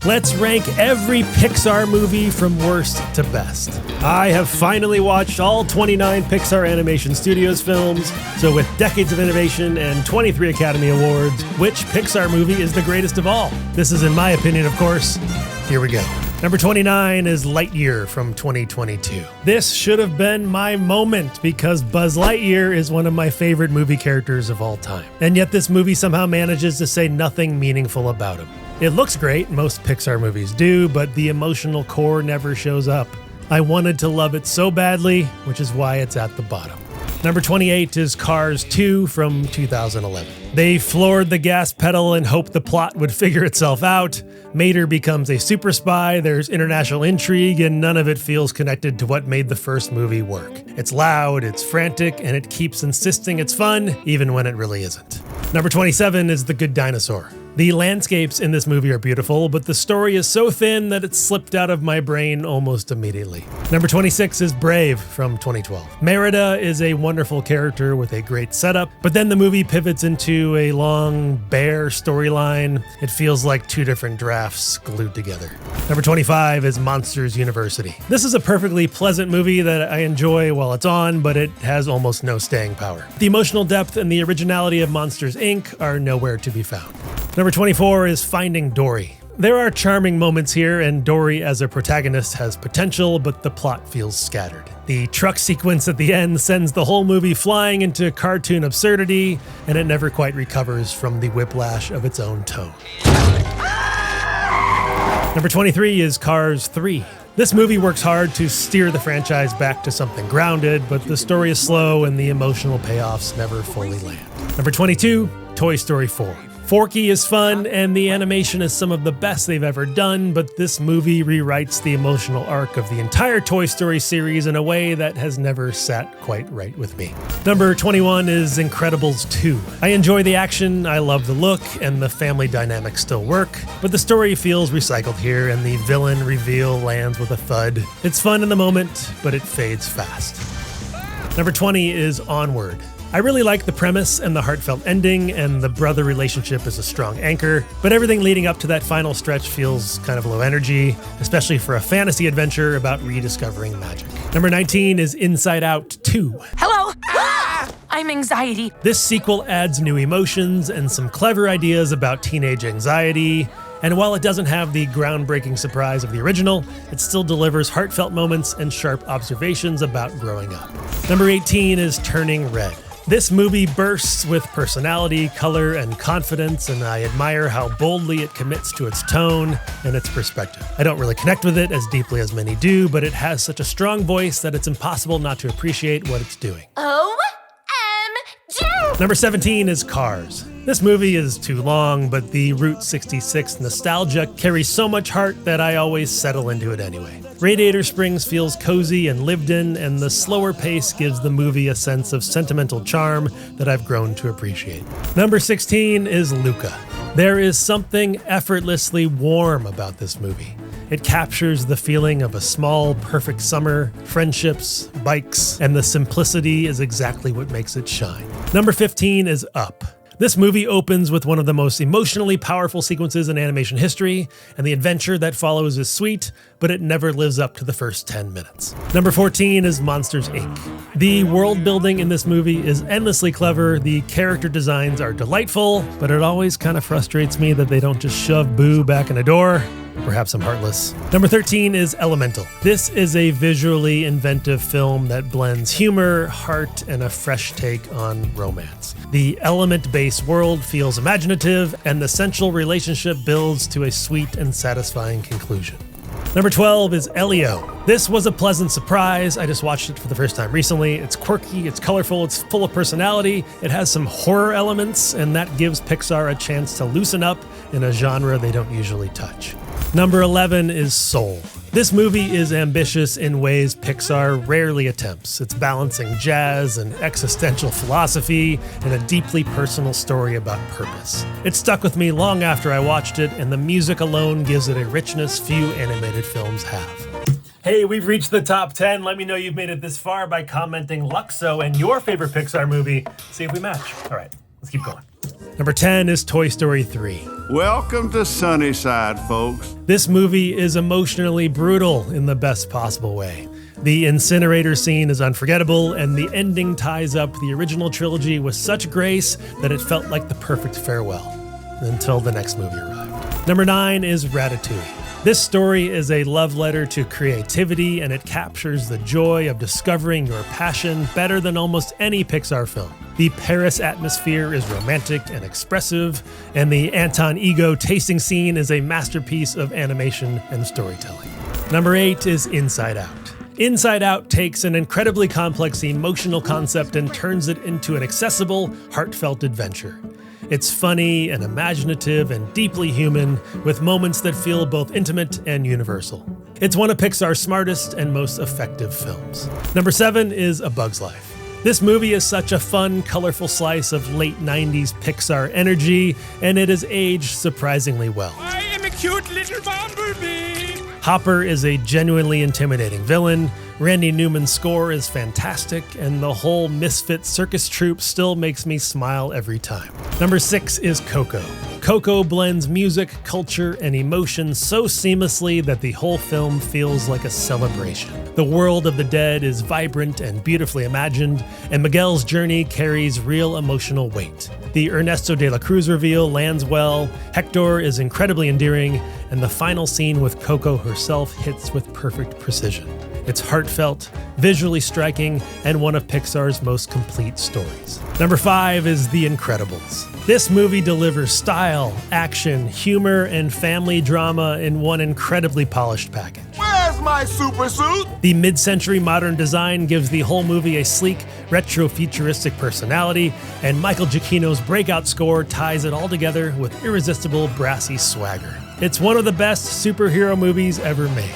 Let's rank every Pixar movie from worst to best. I have finally watched all 29 Pixar Animation Studios films, so with decades of innovation and 23 Academy Awards, which Pixar movie is the greatest of all? This is in my opinion, of course. Here we go. Number 29 is Lightyear from 2022. This should have been my moment because Buzz Lightyear is one of my favorite movie characters of all time. And yet this movie somehow manages to say nothing meaningful about him. It looks great, most Pixar movies do, but the emotional core never shows up. I wanted to love it so badly, which is why it's at the bottom. Number 28 is Cars 2 from 2011. They floored the gas pedal and hoped the plot would figure itself out. Mater becomes a super spy, there's international intrigue, and none of it feels connected to what made the first movie work. It's loud, it's frantic, and it keeps insisting it's fun, even when it really isn't. Number 27 is The Good Dinosaur. The landscapes in this movie are beautiful, but the story is so thin that it slipped out of my brain almost immediately. Number 26 is Brave from 2012. Merida is a wonderful character with a great setup, but then the movie pivots into a long, bare storyline. It feels like two different drafts glued together. Number 25 is Monsters University. This is a perfectly pleasant movie that I enjoy while it's on, but it has almost no staying power. The emotional depth and the originality of Monsters, Inc. are nowhere to be found. Number 24 is Finding Dory. There are charming moments here, and Dory as a protagonist has potential, but the plot feels scattered. The truck sequence at the end sends the whole movie flying into cartoon absurdity, and it never quite recovers from the whiplash of its own tone. Number 23 is Cars 3. This movie works hard to steer the franchise back to something grounded, but the story is slow and the emotional payoffs never fully land. Number 22, Toy Story 4. Forky is fun, and the animation is some of the best they've ever done, but this movie rewrites the emotional arc of the entire Toy Story series in a way that has never sat quite right with me. Number 21 is Incredibles 2. I enjoy the action, I love the look, and the family dynamics still work, but the story feels recycled here, and the villain reveal lands with a thud. It's fun in the moment, but it fades fast. Number 20 is Onward. I really like the premise and the heartfelt ending, and the brother relationship is a strong anchor, but everything leading up to that final stretch feels kind of low energy, especially for a fantasy adventure about rediscovering magic. Number 19 is Inside Out 2. Hello! I'm anxiety. This sequel adds new emotions and some clever ideas about teenage anxiety, and while it doesn't have the groundbreaking surprise of the original, it still delivers heartfelt moments and sharp observations about growing up. Number 18 is Turning Red. This movie bursts with personality, color, and confidence, and I admire how boldly it commits to its tone and its perspective. I don't really connect with it as deeply as many do, but it has such a strong voice that it's impossible not to appreciate what it's doing. OMG! Number 17 is Cars. This movie is too long, but the Route 66 nostalgia carries so much heart that I always settle into it anyway. Radiator Springs feels cozy and lived in, and the slower pace gives the movie a sense of sentimental charm that I've grown to appreciate. Number 16 is Luca. There is something effortlessly warm about this movie. It captures the feeling of a small, perfect summer, friendships, bikes, and the simplicity is exactly what makes it shine. Number 15 is Up. This movie opens with one of the most emotionally powerful sequences in animation history, and the adventure that follows is sweet, but it never lives up to the first 10 minutes. Number 14 is Monsters, Inc. The world building in this movie is endlessly clever, the character designs are delightful, but it always kind of frustrates me that they don't just shove Boo back in a door. Perhaps I'm heartless. Number 13 is Elemental. This is a visually inventive film that blends humor, heart, and a fresh take on romance. The element-based world feels imaginative, and the central relationship builds to a sweet and satisfying conclusion. Number 12 is Elio. This was a pleasant surprise. I just watched it for the first time recently. It's quirky, it's colorful, it's full of personality. It has some horror elements, and that gives Pixar a chance to loosen up in a genre they don't usually touch. Number 11 is Soul. This movie is ambitious in ways Pixar rarely attempts. It's balancing jazz and existential philosophy and a deeply personal story about purpose. It stuck with me long after I watched it, and the music alone gives it a richness few animated films have. Hey, we've reached the top 10. Let me know you've made it this far by commenting Luxo and your favorite Pixar movie. See if we match. All right, let's keep going. Number 10 is Toy Story 3. Welcome to Sunnyside, folks. This movie is emotionally brutal in the best possible way. The incinerator scene is unforgettable, and the ending ties up the original trilogy with such grace that it felt like the perfect farewell, until the next movie arrived. Number 9 is Ratatouille. This story is a love letter to creativity, and it captures the joy of discovering your passion better than almost any Pixar film. The Paris atmosphere is romantic and expressive, and the Anton Ego tasting scene is a masterpiece of animation and storytelling. Number 8 is Inside Out. Inside Out takes an incredibly complex emotional concept and turns it into an accessible, heartfelt adventure. It's funny and imaginative and deeply human, with moments that feel both intimate and universal. It's one of Pixar's smartest and most effective films. Number 7 is A Bug's Life. This movie is such a fun, colorful slice of late 90s Pixar energy, and it has aged surprisingly well. I am a cute little bumblebee. Hopper is a genuinely intimidating villain, Randy Newman's score is fantastic, and the whole misfit circus troupe still makes me smile every time. Number 6 is Coco. Coco blends music, culture, and emotion so seamlessly that the whole film feels like a celebration. The world of the dead is vibrant and beautifully imagined, and Miguel's journey carries real emotional weight. The Ernesto de la Cruz reveal lands well, Hector is incredibly endearing, and the final scene with Coco herself hits with perfect precision. It's heartfelt, visually striking, and one of Pixar's most complete stories. Number 5 is The Incredibles. This movie delivers style, action, humor, and family drama in one incredibly polished package. Where's my super suit? The mid-century modern design gives the whole movie a sleek, retro-futuristic personality, and Michael Giacchino's breakout score ties it all together with irresistible brassy swagger. It's one of the best superhero movies ever made.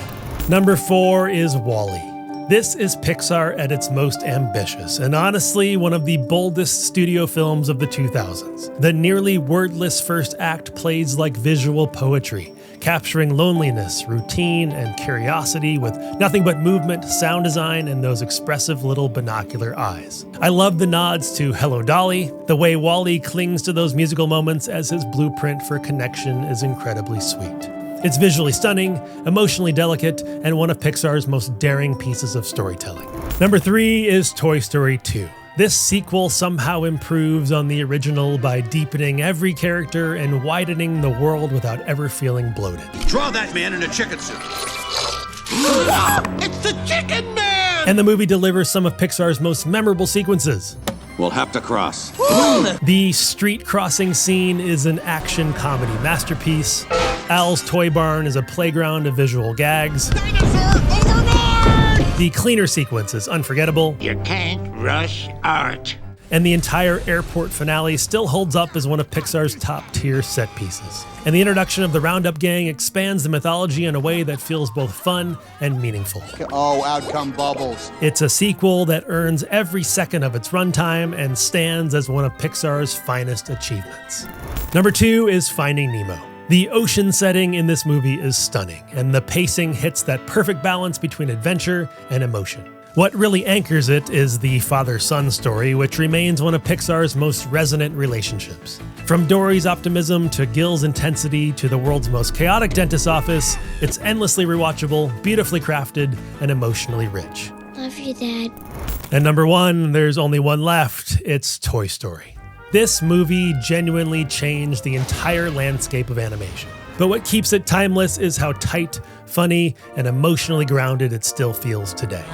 Number 4 is WALL-E. This is Pixar at its most ambitious, and honestly, one of the boldest studio films of the 2000s. The nearly wordless first act plays like visual poetry, capturing loneliness, routine, and curiosity with nothing but movement, sound design, and those expressive little binocular eyes. I love the nods to Hello Dolly. The way WALL-E clings to those musical moments as his blueprint for connection is incredibly sweet. It's visually stunning, emotionally delicate, and one of Pixar's most daring pieces of storytelling. Number 3 is Toy Story 2. This sequel somehow improves on the original by deepening every character and widening the world without ever feeling bloated. Draw that man in a chicken suit. It's the Chicken Man! And the movie delivers some of Pixar's most memorable sequences. We'll have to cross. The street crossing scene is an action comedy masterpiece. Al's Toy Barn is a playground of visual gags. Dinosaur overboard! The cleaner sequence is unforgettable. You can't rush art. And the entire airport finale still holds up as one of Pixar's top-tier set pieces. And the introduction of the Roundup Gang expands the mythology in a way that feels both fun and meaningful. Oh, out come Bubbles. It's a sequel that earns every second of its runtime and stands as one of Pixar's finest achievements. Number 2 is Finding Nemo. The ocean setting in this movie is stunning, and the pacing hits that perfect balance between adventure and emotion. What really anchors it is the father-son story, which remains one of Pixar's most resonant relationships. From Dory's optimism to Gil's intensity to the world's most chaotic dentist's office, it's endlessly rewatchable, beautifully crafted, and emotionally rich. Love you, Dad. And number 1, there's only one left. It's Toy Story. This movie genuinely changed the entire landscape of animation. But what keeps it timeless is how tight, funny, and emotionally grounded it still feels today.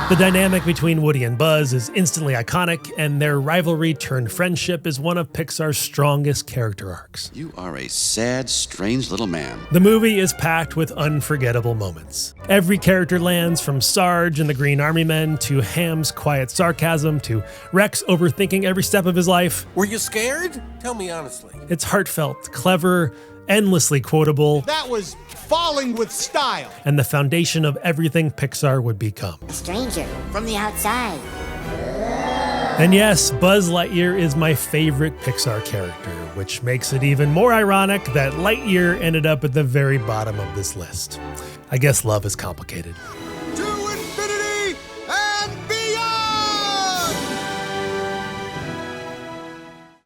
The dynamic between Woody and Buzz is instantly iconic, and their rivalry turned friendship is one of Pixar's strongest character arcs. You are a sad, strange little man. The movie is packed with unforgettable moments. Every character lands, from Sarge and the Green Army Men to Ham's quiet sarcasm to Rex overthinking every step of his life. Were you scared? Tell me honestly. It's heartfelt, clever, endlessly quotable, That was falling with style. and the foundation of everything Pixar would become. A stranger from the outside. And yes, Buzz Lightyear is my favorite Pixar character, which makes it even more ironic that Lightyear ended up at the very bottom of this list. I guess love is complicated.